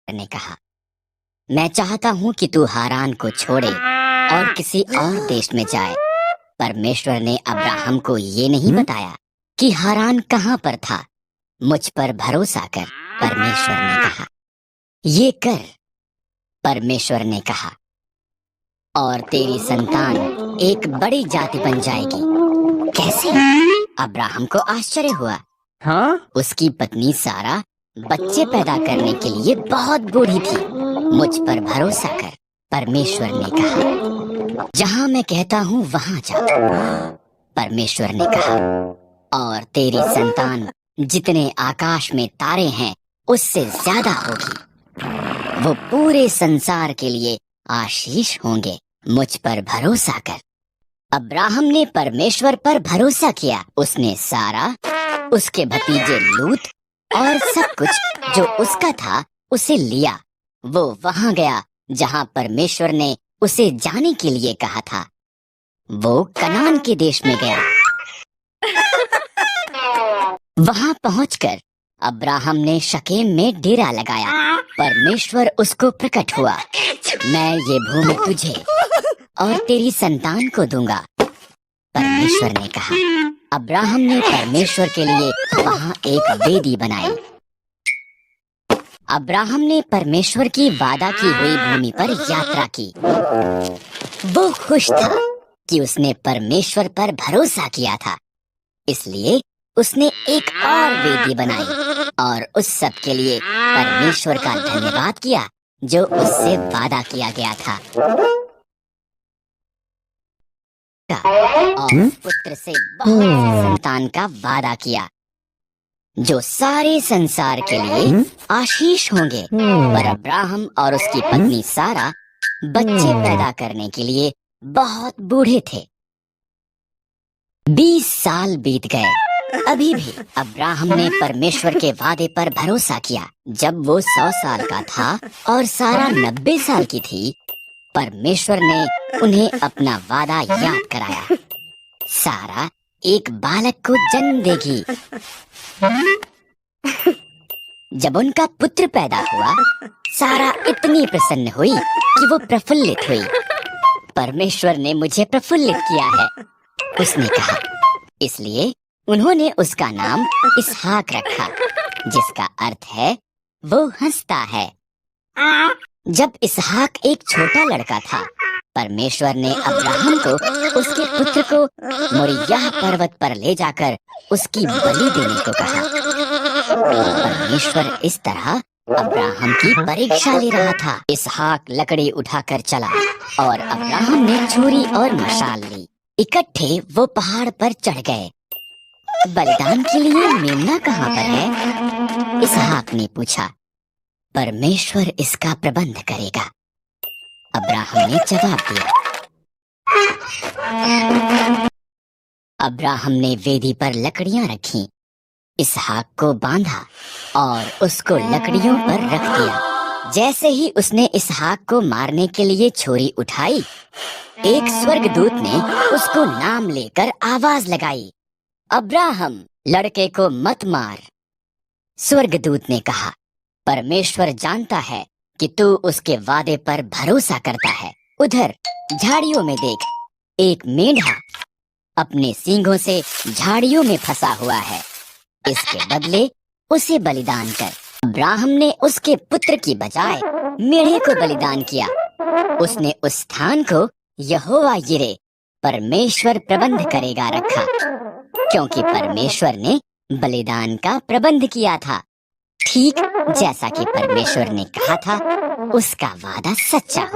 ने कहा, मैं चाहता हूँ कि तू हारान को छोड़े और किसी और देश में जाए। परमेश्वर ने अब्राहम को ये नहीं बताया कि हारान कहाँ पर था। मुझ पर भरोसा कर, परमेश्वर ने कहा। ये कर, परमेश्वर ने कहा, और तेरी संतान एक बड़ी जाति बन जाएगी। कैसे? अब्राहम को आश्चर्य हुआ। हाँ? उसकी पत्नी सारा बच्चे पैदा करने के लिए बहुत बूढ़ी थी। मुझ पर भरोसा कर, परमेश्वर ने कहा। जहाँ मैं कहता हूँ वहाँ जा, परमेश्वर ने कहा, और तेरी संतान जितने आकाश में तारे हैं उससे ज्यादा होगी। वो पूरे संसार के लिए आशीष होंगे। मुझ पर भरोसा कर। अब्राहम ने परमेश्वर पर भरोसा किया। उसने सारा, उसके भतीजे लूत और सब कुछ जो उसका था उसे लिया। वो वहां गया जहां परमेश्वर ने उसे जाने के लिए कहा था। वो कनान के देश में गया। वहां पहुंचकर अब्राहम ने शकेम में डेरा लगाया। परमेश्वर उसको प्रकट हुआ। मैं ये भूमि तुझे और तेरी संतान को दूंगा, परमेश्वर ने कहा। अब्राहम ने परमेश्वर के लिए वहां एक वेदी बनाई। अब्राहम ने परमेश्वर की वादा की हुई भूमि पर यात्रा की। वो खुश था कि उसने परमेश्वर पर भरोसा किया था, इसलिए उसने एक और वेदी बनाई और उस सब के लिए परमेश्वर का धन्यवाद किया जो उससे वादा किया गया था। और पुत्र से बहुत सी संतान का वादा किया जो सारे संसार के लिए आशीष होंगे। पर अब्राहम और उसकी पत्नी सारा बच्चे पैदा करने के लिए बहुत बूढ़े थे। 20 साल बीत गए। अभी भी अब्राहम ने परमेश्वर के वादे पर भरोसा किया। जब वो 100 साल का था और सारा 90 साल की थी, परमेश्वर ने उन्हें अपना वादा याद कराया। सारा एक बालक को जन्म देगी। जब उनका पुत्र पैदा हुआ, सारा इतनी प्रसन्न हुई कि वो प्रफुल्लित हुई। परमेश्वर ने मुझे प्रफुल्लित किया है, उसने कहा। इसलिए उन्होंने उसका नाम इसहाक रखा, जिसका अर्थ है वो हंसता है। जब इसहाक एक छोटा लड़का था, परमेश्वर ने अब्राहम को उसके पुत्र को मोरिय्याह पर्वत पर ले जाकर उसकी बलि देने को कहा। परमेश्वर इस तरह अब्राहम की परीक्षा ले रहा था। इसहाक लकड़ी उठाकर चला और अब्राहम ने छुरी और मशाल ली। इकट्ठे वो पहाड़ पर चढ़ गए। बलिदान के लिए मेमना कहाँ पर है? इसहाक ने पूछा। परमेश्वर इसका प्रबंध करेगा, अब्राहम ने जवाब दिया। अब्राहम ने वेदी पर लकड़ियां रखीं, इसहाक को बांधा और उसको लकड़ियों पर रख दिया। जैसे ही उसने इसहाक को मारने के लिए छुरी उठाई, एक स्वर्गदूत ने उसको नाम लेकर आवाज लगाई, अब्राहम, लड़के को मत मार। स्वर्गदूत ने कहा, परमेश्वर जानता है कि तू उसके वादे पर भरोसा करता है। उधर झाड़ियों में देख, एक मेंढा अपने सींगों से झाड़ियों में फंसा हुआ है। इसके बदले उसे बलिदान कर। अब्राहम ने उसके पुत्र की बजाय मेढ़े को बलिदान किया। उसने उस स्थान को यहोवा यिरे, परमेश्वर प्रबंध करेगा, रखा, क्योंकि परमेश्वर ने बलिदान का प्रबंध किया था। ठीक जैसा कि परमेश्वर ने कहा था, उसका वादा सच्चा हो।